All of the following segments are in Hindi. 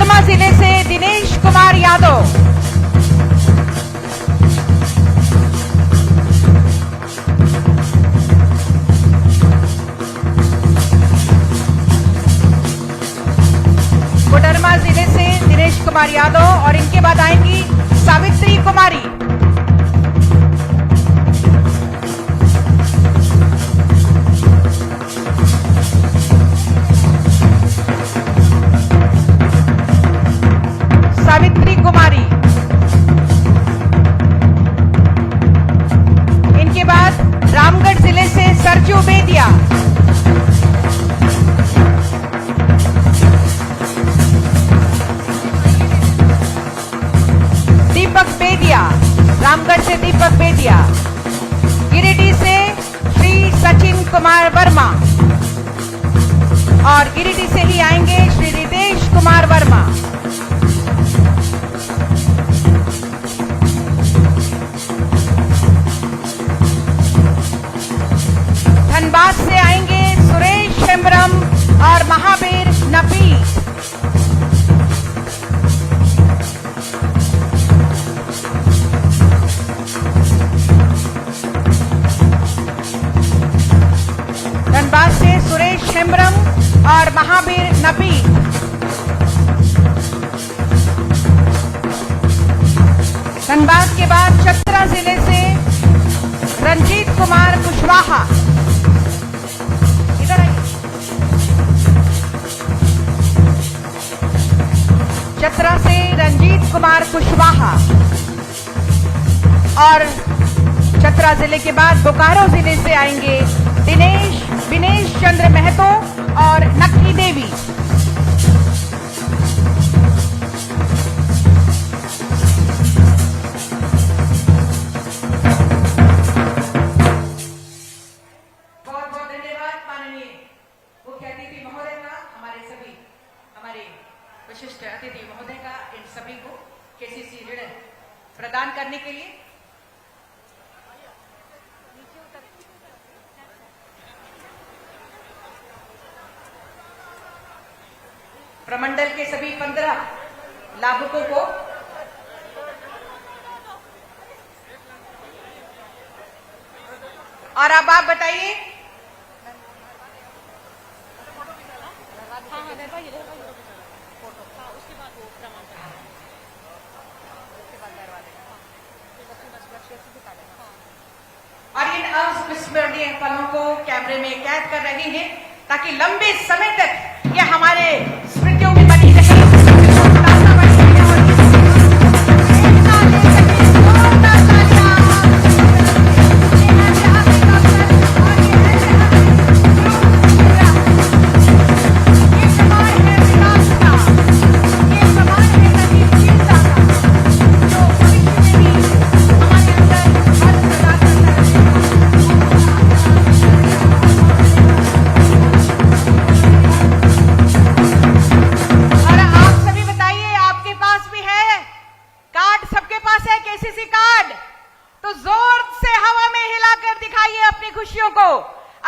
कोडरमा जिले से दिनेश कुमार यादव। कोडरमा जिले से दिनेश कुमार यादव और इनके बाद आएंगी सावित्री कुमारी। सावित्री कुमारी, इनके बाद रामगढ़ जिले से सरजू बेदिया। दीपक बेदिया, रामगढ़ से दीपक बेदिया। गिरिडीह से श्री सचिन कुमार वर्मा और गिरिडीह से ही आएंगे श्री रितेश कुमार वर्मा। धनबाद से आएंगे सुरेश हेम्ब्रम और महावीर नफीस। धनबाद से सुरेश हेम्ब्रम और महावीर नफीस। धनबाद के बाद चतरा जिले से रंजीत कुमार कुशवाहा। इधर आइए। चतरा से रंजीत कुमार कुशवाहा और चतरा जिले के बाद बोकारो जिले से आएंगे दिनेश चंद्र महतो और नक्की देवी। बहुत बहुत धन्यवाद माननीय मुख्य अतिथि महोदय का, हमारे विशिष्ट अतिथि महोदय का, इन सभी को केसीसी ऋण प्रदान करने के लिए। प्रमंडल के सभी 15 लाभुकों को और अब आप बताइए। और इन अविस्मरणीय पलों को कैमरे में कैद कर रहे हैं ताकि लंबे समय तक ये हमारे स्मृतियों में बनी रहे।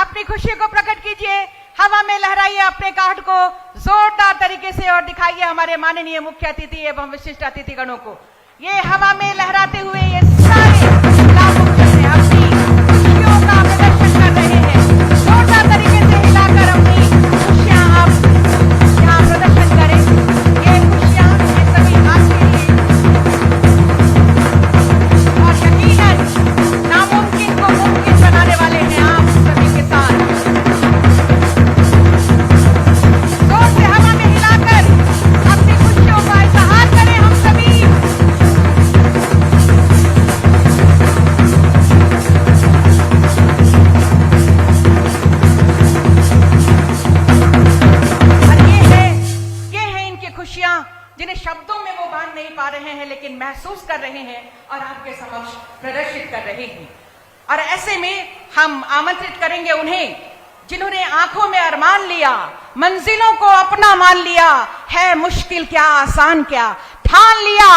अपनी खुशी को प्रकट कीजिए, हवा में लहराइए अपने कार्ड को जोरदार तरीके से और दिखाइए हमारे माननीय मुख्य अतिथि एवं विशिष्ट अतिथिगणों को। ये हवा में लहराते हुए ये सारे लाभुक अपनी खुशियों का प्रदर्शन कर रहे हैं। जोरदार तरीके से हिलाकर अपनी खुशियां आप यहाँ प्रदर्शन करें। ये खुशियां ये सभी आपके लिए और यकीनन नामुमकिन को मुमकिन बनाने वाले हैं आप सभी के साथ। जोर से हवा में हिलाकर अपनी खुशियों का इजहार करें हम सभी। और ये है इनकी खुशियां जिन्हें शब्दों में वो बांध नहीं पा रहे हैं लेकिन महसूस कर रहे हैं और आपके समक्ष प्रदर्शित कर रहे हैं। और ऐसे में हम आमंत्रित करेंगे उन्हें जिन्होंने आंखों में अरमान लिया, मंजिलों को अपना मान लिया, है मुश्किल क्या आसान क्या, ठान लिया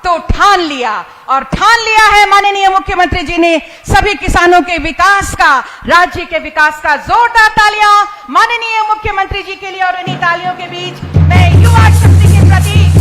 तो ठान लिया। और ठान लिया है माननीय मुख्यमंत्री जी ने सभी किसानों के विकास का, राज्य के विकास का। जोरदार तालियां माननीय मुख्यमंत्री जी के लिए। और इन्हीं तालियों के बीच मैं युवा शक्ति के प्रतीक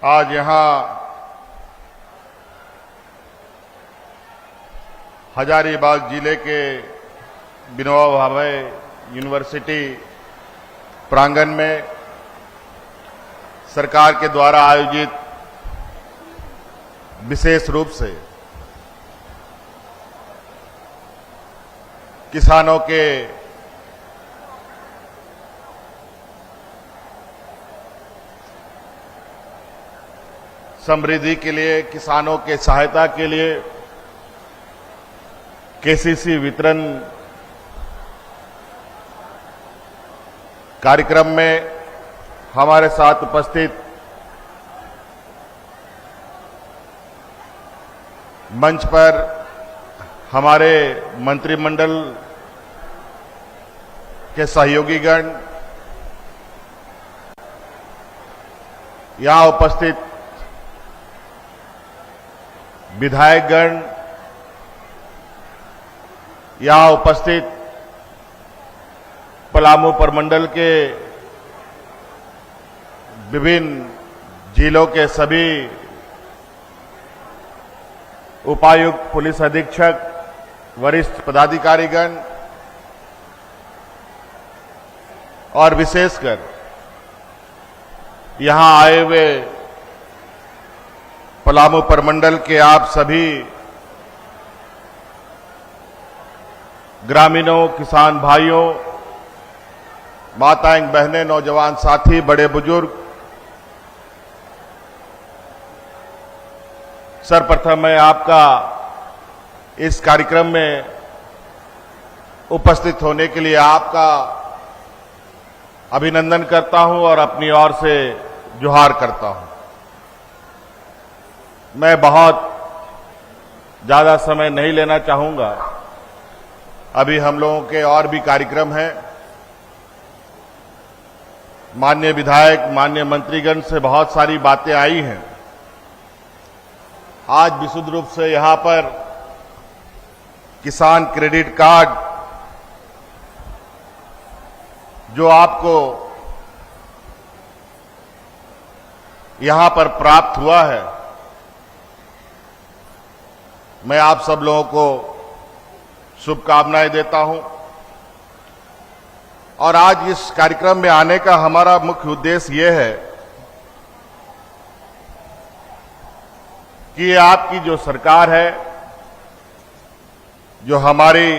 आज यहां हजारीबाग जिले के विनोबा भावे यूनिवर्सिटी प्रांगण में सरकार के द्वारा आयोजित विशेष रूप से किसानों के समृद्धि के लिए, किसानों के सहायता के लिए केसीसी वितरण कार्यक्रम में हमारे साथ उपस्थित मंच पर हमारे मंत्रिमंडल के सहयोगीगण, यहां उपस्थित विधायकगण, यहां उपस्थित पलामू प्रमंडल के विभिन्न जिलों के सभी उपायुक्त, पुलिस अधीक्षक, वरिष्ठ पदाधिकारीगण और विशेषकर यहां आए हुए पलामू प्रमंडल के आप सभी ग्रामीणों, किसान भाइयों, माताएं, बहनें, नौजवान साथी, बड़े बुजुर्ग, सर्वप्रथम मैं आपका इस कार्यक्रम में उपस्थित होने के लिए आपका अभिनंदन करता हूं और अपनी ओर से जोहार करता हूं। मैं बहुत ज्यादा समय नहीं लेना चाहूंगा, अभी हम लोगों के और भी कार्यक्रम हैं। माननीय विधायक, माननीय मंत्रीगण से बहुत सारी बातें आई हैं। आज विशुद्ध रूप से यहां पर किसान क्रेडिट कार्ड जो आपको यहां पर प्राप्त हुआ है, मैं आप सब लोगों को शुभकामनाएं देता हूं। और आज इस कार्यक्रम में आने का हमारा मुख्य उद्देश्य यह है कि आपकी जो सरकार है, जो हमारी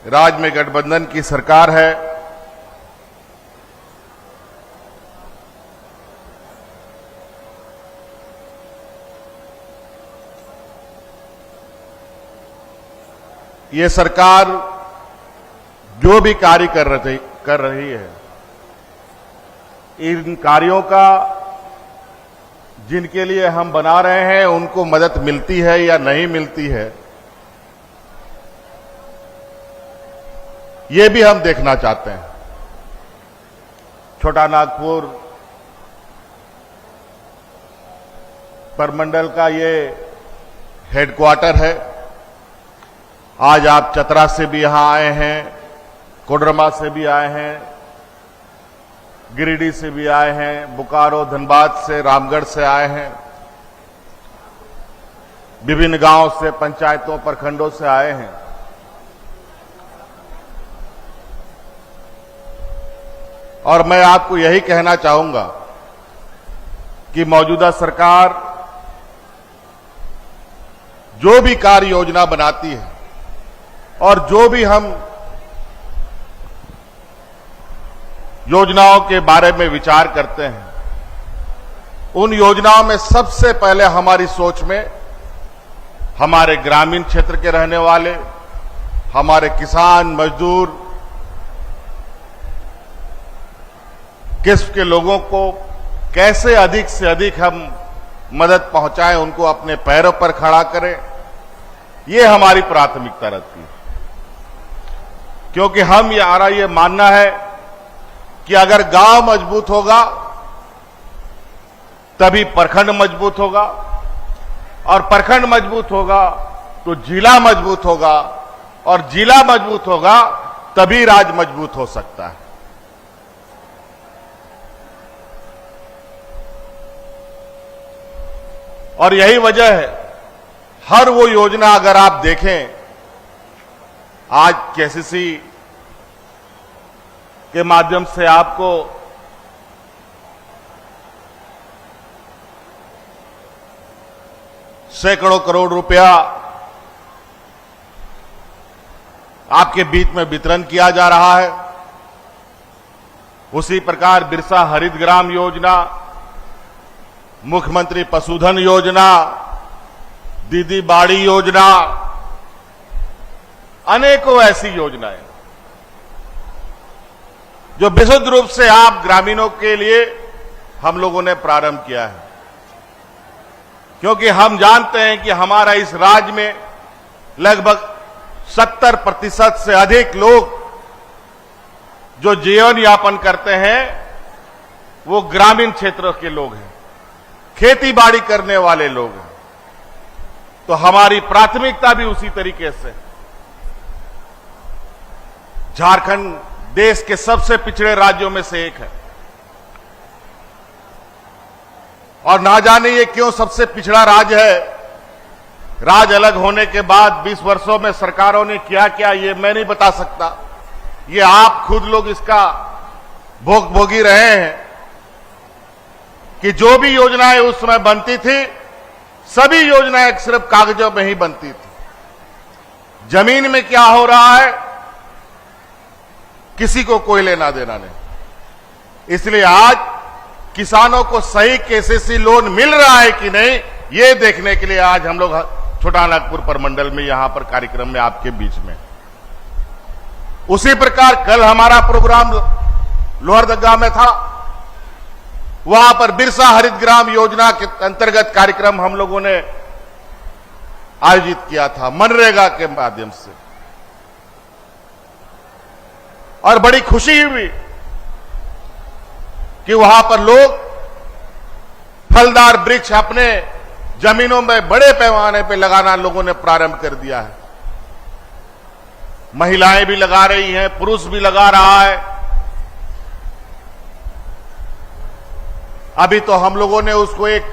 राज्य में गठबंधन की सरकार है, ये सरकार जो भी कार्य कर रही है, इन कार्यों का जिनके लिए हम बना रहे हैं उनको मदद मिलती है या नहीं मिलती है, ये भी हम देखना चाहते हैं। छोटा नागपुर प्रमंडल का ये हेडक्वार्टर है। आज आप चतरा से भी यहां आए हैं, कोडरमा से भी आए हैं, गिरिडीह से भी आए हैं, बोकारो, धनबाद से, रामगढ़ से आए हैं, विभिन्न गांवों से, पंचायतों, प्रखंडों से आए हैं। और मैं आपको यही कहना चाहूंगा कि मौजूदा सरकार जो भी कार्य योजना बनाती है और जो भी हम योजनाओं के बारे में विचार करते हैं, उन योजनाओं में सबसे पहले हमारी सोच में हमारे ग्रामीण क्षेत्र के रहने वाले, हमारे किसान, मजदूर, किस्म के लोगों को कैसे अधिक से अधिक हम मदद पहुंचाएं, उनको अपने पैरों पर खड़ा करें, ये हमारी प्राथमिकता रहती है। क्योंकि हमारा ये मानना है कि अगर गांव मजबूत होगा तभी प्रखंड मजबूत होगा, और प्रखंड मजबूत होगा तो जिला मजबूत होगा, और जिला मजबूत होगा तभी राज्य मजबूत हो सकता है। और यही वजह है, हर वो योजना अगर आप देखें, आज केसीसी के माध्यम से आपको सैकड़ों करोड़ रुपया आपके बीच में वितरण किया जा रहा है। उसी प्रकार बिरसा हरित ग्राम योजना, मुख्यमंत्री पशुधन योजना, दीदी बाड़ी योजना, अनेकों ऐसी योजनाएं जो विशुद्ध रूप से आप ग्रामीणों के लिए हम लोगों ने प्रारंभ किया है, क्योंकि हम जानते हैं कि हमारा इस राज्य में लगभग 70% से अधिक लोग जो जीवन यापन करते हैं वो ग्रामीण क्षेत्रों के लोग हैं, खेती बाड़ी करने वाले लोग हैं। तो हमारी प्राथमिकता भी उसी तरीके से। झारखंड देश के सबसे पिछड़े राज्यों में से एक है, और ना जाने ये क्यों सबसे पिछड़ा राज्य है। राज्य अलग होने के बाद 20 वर्षों में सरकारों ने क्या क्या, ये मैं नहीं बता सकता, ये आप खुद लोग इसका भोगी रहे हैं कि जो भी योजनाएं उस समय बनती थी, सभी योजनाएं सिर्फ कागजों में ही बनती थी। जमीन में क्या हो रहा है किसी को कोई लेना देना नहीं। इसलिए आज किसानों को सही केसीसी लोन मिल रहा है कि नहीं, ये देखने के लिए आज हम लोग छोटा नागपुर प्रमंडल में यहां पर कार्यक्रम में आपके बीच में। उसी प्रकार कल हमारा प्रोग्राम लोहरदगा में था, वहां पर बिरसा हरित ग्राम योजना के अंतर्गत कार्यक्रम हम लोगों ने आयोजित किया था मनरेगा के माध्यम से, और बड़ी खुशी हुई कि वहां पर लोग फलदार वृक्ष अपने जमीनों में बड़े पैमाने पर लगाना लोगों ने प्रारंभ कर दिया है। महिलाएं भी लगा रही हैं, पुरुष भी लगा रहा है। अभी तो हम लोगों ने उसको एक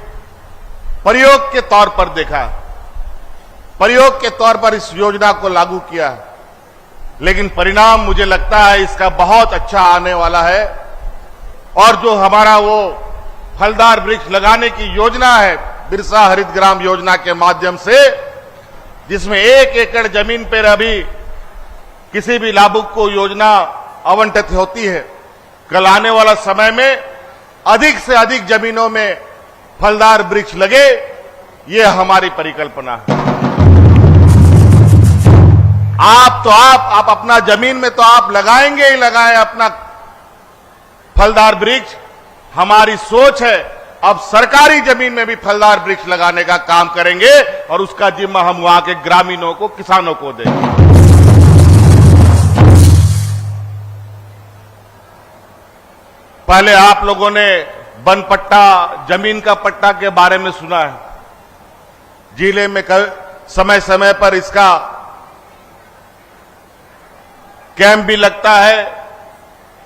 प्रयोग के तौर पर देखा, प्रयोग के तौर पर इस योजना को लागू किया है, लेकिन परिणाम मुझे लगता है इसका बहुत अच्छा आने वाला है। और जो हमारा वो फलदार वृक्ष लगाने की योजना है बिरसा हरित ग्राम योजना के माध्यम से, जिसमें 1 एकड़ जमीन पर अभी किसी भी लाभुक को योजना आवंटित होती है, कल आने वाला समय में अधिक से अधिक जमीनों में फलदार वृक्ष लगे, ये हमारी परिकल्पना है। आप अपना जमीन में तो आप लगाएंगे ही लगाएं अपना फलदार वृक्ष। हमारी सोच है अब सरकारी जमीन में भी फलदार वृक्ष लगाने का काम करेंगे, और उसका जिम्मा हम वहां के ग्रामीणों को, किसानों को देंगे। पहले आप लोगों ने वन पट्टा, जमीन का पट्टा के बारे में सुना है। जिले में समय समय पर इसका कैंप भी लगता है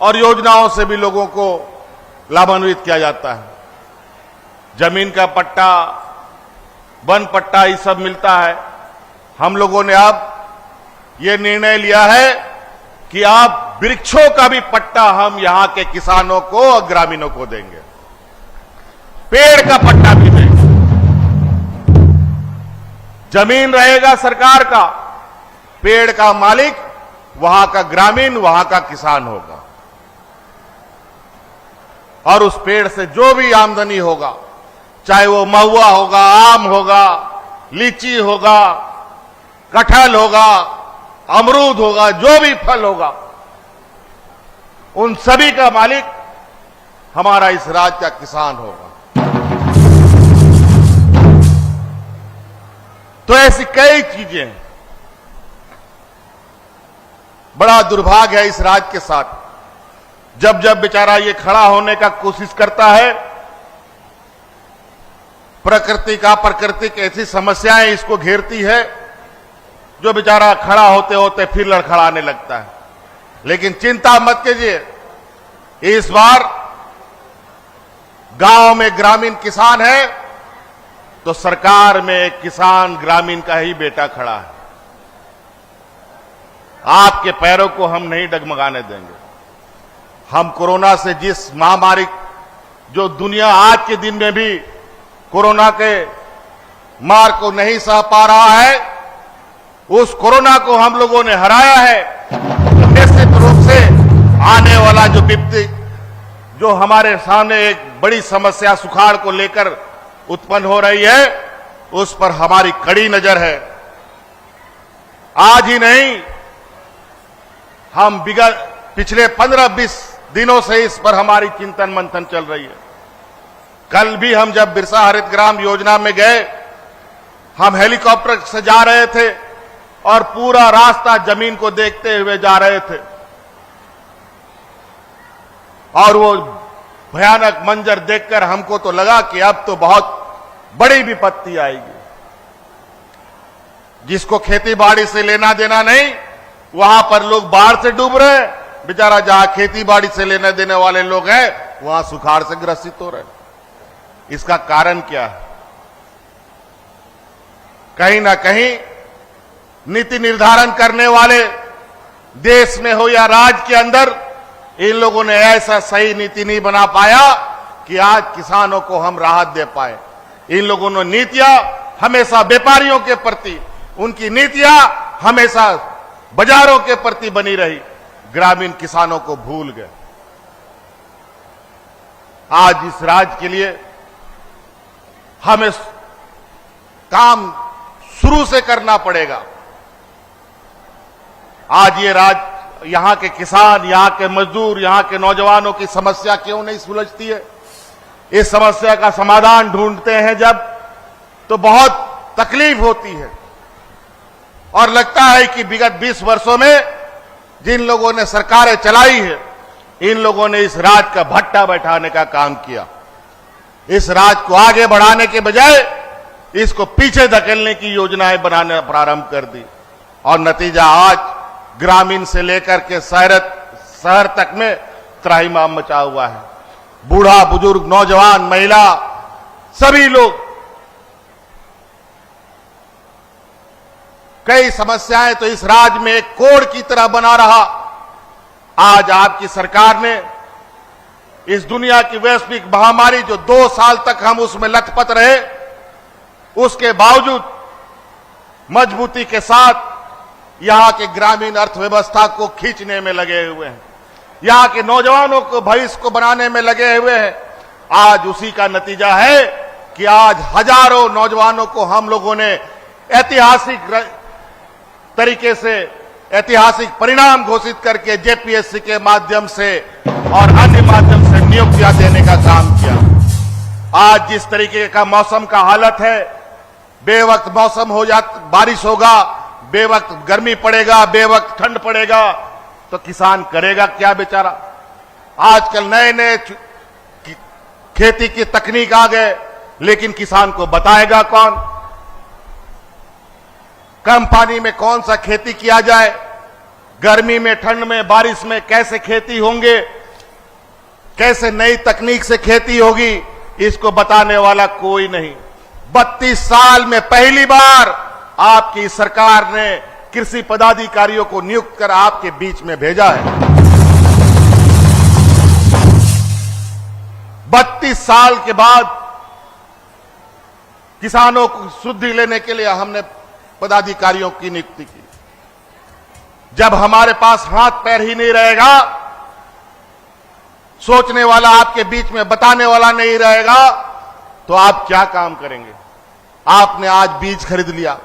और योजनाओं से भी लोगों को लाभान्वित किया जाता है। जमीन का पट्टा, वन पट्टा, ये सब मिलता है। हम लोगों ने अब ये निर्णय लिया है कि आप वृक्षों का भी पट्टा हम यहां के किसानों को और ग्रामीणों को देंगे, पेड़ का पट्टा भी देंगे। जमीन रहेगा सरकार का, पेड़ का मालिक वहां का ग्रामीण, वहां का किसान होगा, और उस पेड़ से जो भी आमदनी होगा, चाहे वो महुआ होगा, आम होगा, लीची होगा, कटहल होगा, अमरूद होगा, जो भी फल होगा, उन सभी का मालिक हमारा इस राज्य का किसान होगा। तो ऐसी कई चीजें हैं। बड़ा दुर्भाग्य है इस राज्य के साथ, जब जब बेचारा ये खड़ा होने का कोशिश करता है, प्रकृति की ऐसी समस्याएं इसको घेरती है, जो बेचारा खड़ा होते होते फिर लड़खड़ाने लगता है। लेकिन चिंता मत कीजिए, इस बार गांव में ग्रामीण किसान है, तो सरकार में एक किसान ग्रामीण का ही बेटा खड़ा है। आपके पैरों को हम नहीं डगमगाने देंगे। हम कोरोना से जिस महामारी, जो दुनिया आज के दिन में भी कोरोना के मार को नहीं सह पा रहा है, उस कोरोना को हम लोगों ने हराया है। निश्चित रूप से आने वाला जो विपत्ति, जो हमारे सामने एक बड़ी समस्या सुखाड़ को लेकर उत्पन्न हो रही है, उस पर हमारी कड़ी नजर है। आज ही नहीं, हम पिछले 15-20 दिनों से इस पर हमारी चिंतन मंथन चल रही है। कल भी हम जब बिरसा हरित ग्राम योजना में गए, हम हेलीकॉप्टर से जा रहे थे और पूरा रास्ता जमीन को देखते हुए जा रहे थे, और वो भयानक मंजर देखकर हमको तो लगा कि अब तो बहुत बड़ी विपत्ति आएगी। जिसको खेती बाड़ी से लेना देना नहीं, वहां पर लोग बाढ़ से डूब रहे हैं। बेचारा जहां खेती बाड़ी से लेने देने वाले लोग हैं, वहां सुखाड़ से ग्रसित हो रहे हैं। इसका कारण क्या है? कहीं ना कहीं नीति निर्धारण करने वाले देश में हो या राज्य के अंदर, इन लोगों ने ऐसा सही नीति नहीं बना पाया कि आज किसानों को हम राहत दे पाए। इन लोगों ने नीतियां हमेशा व्यापारियों के प्रति, उनकी नीतियां हमेशा बाजारों के प्रति बनी रही, ग्रामीण किसानों को भूल गए। आज इस राज्य के लिए हमें काम शुरू से करना पड़ेगा। आज ये राज्य, यहां के किसान, यहां के मजदूर, यहां के नौजवानों की समस्या क्यों नहीं सुलझती है? इस समस्या का समाधान ढूंढते हैं जब, तो बहुत तकलीफ होती है और लगता है कि विगत 20 वर्षों में जिन लोगों ने सरकारें चलाई है, इन लोगों ने इस राज्य का भट्टा बैठाने का काम किया। इस राज्य को आगे बढ़ाने के बजाय इसको पीछे धकेलने की योजनाएं बनाने प्रारंभ कर दी, और नतीजा आज ग्रामीण से लेकर के शहर तक में त्राहिमाम मचा हुआ है। बूढ़ा, बुजुर्ग, नौजवान, महिला, सभी लोग, कई समस्याएं तो इस राज्य में एक कोड़ की तरह बना रहा। आज आपकी सरकार ने इस दुनिया की वैश्विक महामारी, जो 2 साल तक हम उसमें लथपथ रहे, उसके बावजूद मजबूती के साथ यहां के ग्रामीण अर्थव्यवस्था को खींचने में लगे हुए हैं, यहां के नौजवानों को भविष्य को बनाने में लगे हुए हैं। आज उसी का नतीजा है कि आज हजारों नौजवानों को हम लोगों ने ऐतिहासिक तरीके से, ऐतिहासिक परिणाम घोषित करके जेपीएससी के माध्यम से और अन्य माध्यम से नियुक्तियां देने का काम किया। आज जिस तरीके का मौसम का हालत है, बेवक्त मौसम हो बारिश होगा, बेवक्त गर्मी पड़ेगा, बेवक्त ठंड पड़ेगा, तो किसान करेगा क्या बेचारा? आजकल नए नए खेती की तकनीक आ गए, लेकिन किसान को बताएगा कौन? कम पानी में कौन सा खेती किया जाए, गर्मी में, ठंड में, बारिश में कैसे खेती होंगे, कैसे नई तकनीक से खेती होगी, इसको बताने वाला कोई नहीं। 32 साल में पहली बार आपकी सरकार ने कृषि पदाधिकारियों को नियुक्त कर आपके बीच में भेजा है। 32 साल के बाद किसानों को शुद्धि लेने के लिए हमने पदाधिकारियों की नियुक्ति की। जब हमारे पास हाथ पैर ही नहीं रहेगा, सोचने वाला आपके बीच में बताने वाला नहीं रहेगा, तो आप क्या काम करेंगे? आपने आज बीज खरीद लिया,